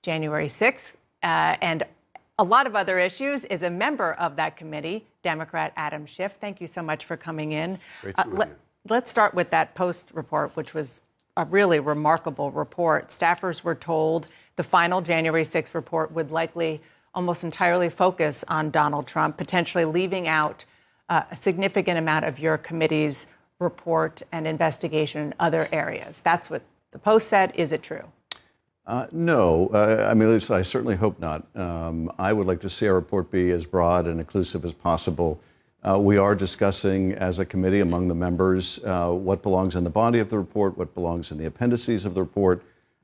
January 6th and a lot of other issues, is a member of that committee, Democrat Adam Schiff. Thank you so much for coming in. Great to be with you. Let's start with that Post report, which was a really remarkable report. Staffers were told the final January 6th report would likely almost entirely focus on Donald Trump, potentially leaving out a significant amount of your committee's report and investigation in other areas. That's what the Post said. Is it true? No. I mean, I certainly hope not. I would like to see our report be as broad and inclusive as possible. We are discussing as a committee among the members what belongs in the body of the report, what belongs in the appendices of the report,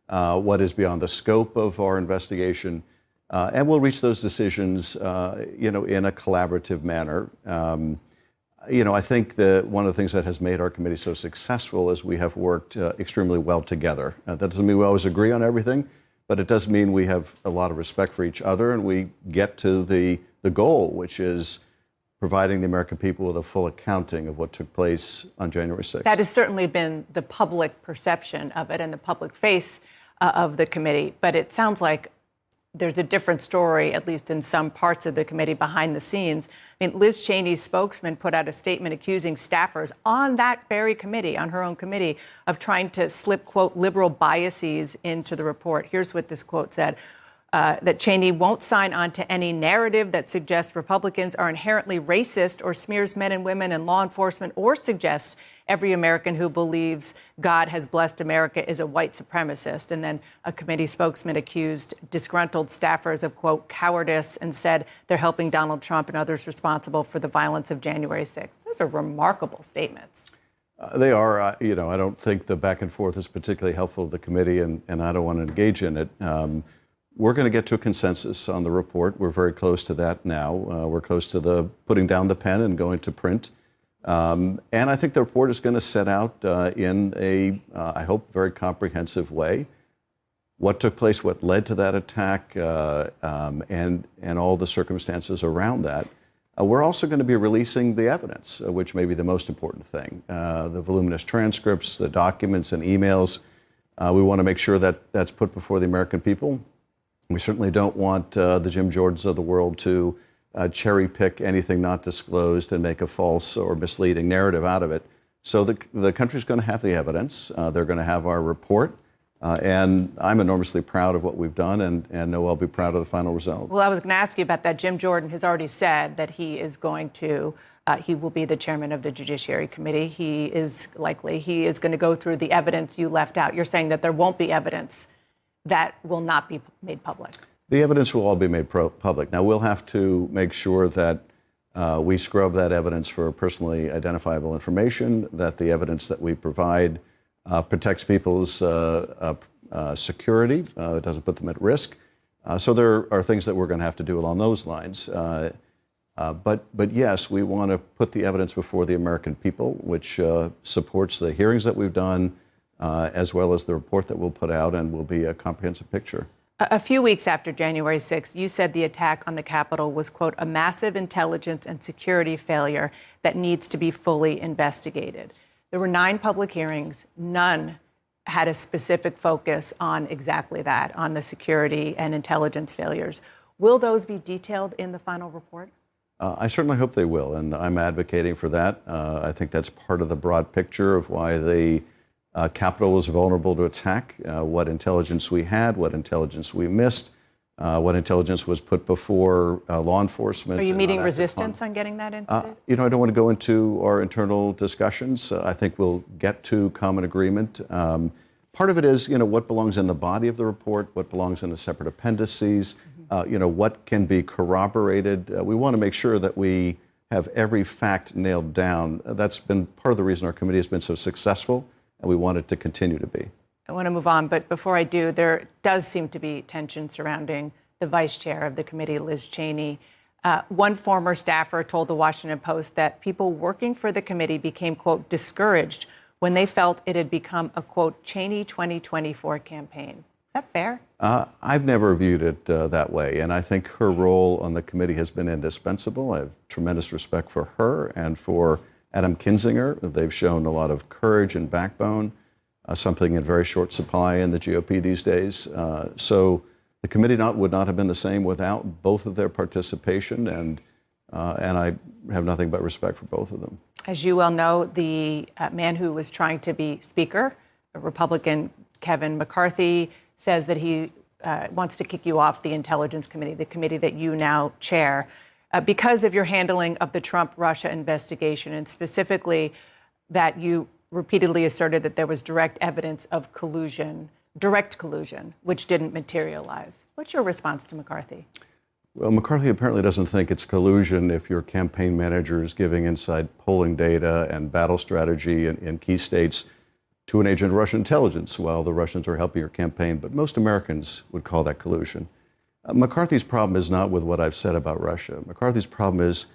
what is beyond the scope of our investigation. And we'll reach those decisions, in a collaborative manner. I think that one of the things that has made our committee so successful is we have worked extremely well together. That doesn't mean we always agree on everything, but it does mean we have a lot of respect for each other, and we get to the goal, which is providing the American people with a full accounting of what took place on January 6th. That has certainly been the public perception of it and the public face of the committee, but it sounds like there's a different story, at least in some parts of the committee behind the scenes. I mean, Liz Cheney's spokesman put out a statement accusing staffers on that very committee, on her own committee, of trying to slip, quote, liberal biases into the report. Here's what this quote said. That Cheney won't sign on to any narrative that suggests Republicans are inherently racist or smears men and women in law enforcement or suggests every American who believes God has blessed America is a white supremacist. And then a committee spokesman accused disgruntled staffers of, quote, cowardice and said they're helping Donald Trump and others responsible for the violence of January 6th. Those are remarkable statements. They are. I don't think the back and forth is particularly helpful to the committee, and I don't want to engage in it. We're going to get to a consensus on the report. We're very close to that now. We're close to the putting down the pen and going to print. And I think the report is going to set out in a, I hope, very comprehensive way what took place, what led to that attack, and all the circumstances around that. We're also going to be releasing the evidence, which may be the most important thing. The voluminous transcripts, the documents and emails. We want to make sure that that's put before the American people. We certainly don't want the Jim Jordans of the world to cherry pick anything not disclosed and make a false or misleading narrative out of it. So the country's going to have the evidence. They're going to have our report. And I'm enormously proud of what we've done and know I'll be proud of the final result. Well, I was going to ask you about that. Jim Jordan has already said that he is going to, he will be the chairman of the Judiciary Committee. He is going to go through the evidence you left out. You're saying that there won't be evidence that will not be made public. The evidence will all be made public. Now, we'll have to make sure that we scrub that evidence for personally identifiable information, that the evidence that we provide protects people's security, it doesn't put them at risk. So there are things that we're going to have to do along those lines. But yes, we want to put the evidence before the American people, which supports the hearings that we've done, as well as the report that we'll put out, and will be a comprehensive picture. A few weeks after January 6th, you said the attack on the Capitol was, quote, a massive intelligence and security failure that needs to be fully investigated. There were 9 public hearings. None had a specific focus on exactly that, on the security and intelligence failures. Will those be detailed in the final report? I certainly hope they will, and I'm advocating for that. I think that's part of the broad picture of why the Capitol was vulnerable to attack, what intelligence we had, what intelligence we missed, what intelligence was put before law enforcement. Are you meeting resistance on getting that into I don't want to go into our internal discussions. I think we'll get to common agreement. Part of it is, what belongs in the body of the report, what belongs in the separate appendices, what can be corroborated. We want to make sure that we have every fact nailed down. That's been part of the reason our committee has been so successful, and we want it to continue to be. I want to move on, but before I do, there does seem to be tension surrounding the vice chair of the committee, Liz Cheney. One former staffer told the Washington Post that people working for the committee became, quote, discouraged when they felt it had become a, quote, Cheney 2024 campaign. Is that fair? I've never viewed it that way, and I think her role on the committee has been indispensable. I have tremendous respect for her and for Adam Kinzinger. They've shown a lot of courage and backbone, something in very short supply in the GOP these days. So the committee would not have been the same without both of their participation, and I have nothing but respect for both of them. As you well know, the man who was trying to be Speaker, a Republican Kevin McCarthy, says that he wants to kick you off the Intelligence Committee, the committee that you now chair, because of your handling of the Trump-Russia investigation, and specifically that you repeatedly asserted that there was direct evidence of collusion, direct collusion, which didn't materialize. What's your response to McCarthy? Well, McCarthy apparently doesn't think it's collusion if your campaign manager is giving inside polling data and battle strategy in key states to an agent of Russian intelligence while the Russians are helping your campaign. But most Americans would call that collusion. McCarthy's problem is not with what I've said about Russia. McCarthy's problem is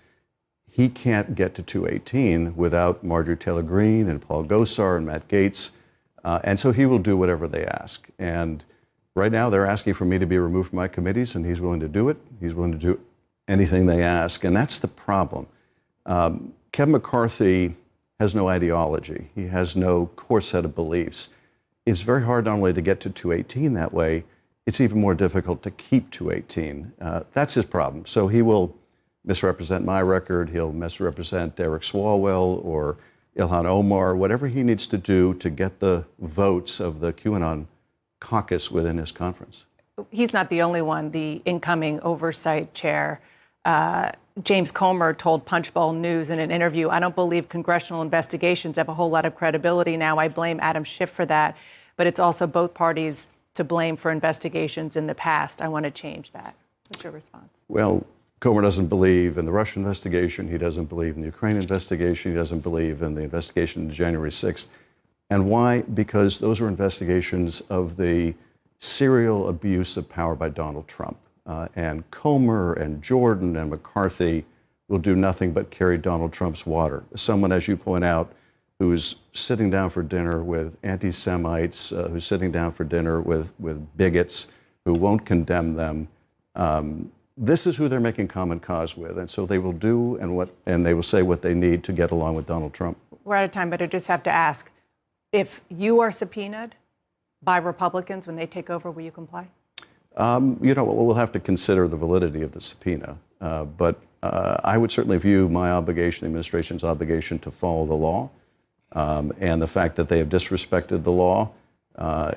he can't get to 218 without Marjorie Taylor Greene and Paul Gosar and Matt Gaetz. And so he will do whatever they ask. And right now they're asking for me to be removed from my committees, and he's willing to do it. He's willing to do anything they ask. And that's the problem. Kevin McCarthy has no ideology. He has no core set of beliefs. It's very hard not only to get to 218 that way, it's even more difficult to keep 218. That's his problem. So he will misrepresent my record. He'll misrepresent Eric Swalwell or Ilhan Omar, whatever he needs to do to get the votes of the QAnon caucus within his conference. He's not the only one. The incoming oversight chair, James Comer, told Punchbowl News in an interview, "I don't believe congressional investigations have a whole lot of credibility now. I blame Adam Schiff for that, but it's also both parties to blame for investigations in the past. I want to change that." What's your response? Well, Comer doesn't believe in the Russian investigation. He doesn't believe in the Ukraine investigation. He doesn't believe in the investigation into January 6th. And why? Because those are investigations of the serial abuse of power by Donald Trump. And Comer and Jordan and McCarthy will do nothing but carry Donald Trump's water. Someone, as you point out, who's sitting down for dinner with anti-Semites, who's sitting down for dinner with bigots, who won't condemn them. This is who they're making common cause with. And so they will do and they will say what they need to get along with Donald Trump. We're out of time, but I just have to ask, if you are subpoenaed by Republicans when they take over, will you comply? We'll have to consider the validity of the subpoena. But I would certainly view my obligation, the administration's obligation, to follow the law. And the fact that they have disrespected the law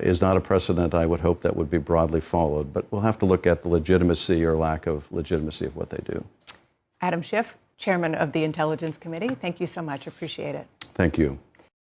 is not a precedent I would hope that would be broadly followed. But we'll have to look at the legitimacy or lack of legitimacy of what they do. Adam Schiff, Chairman of the Intelligence Committee, thank you so much. Appreciate it. Thank you.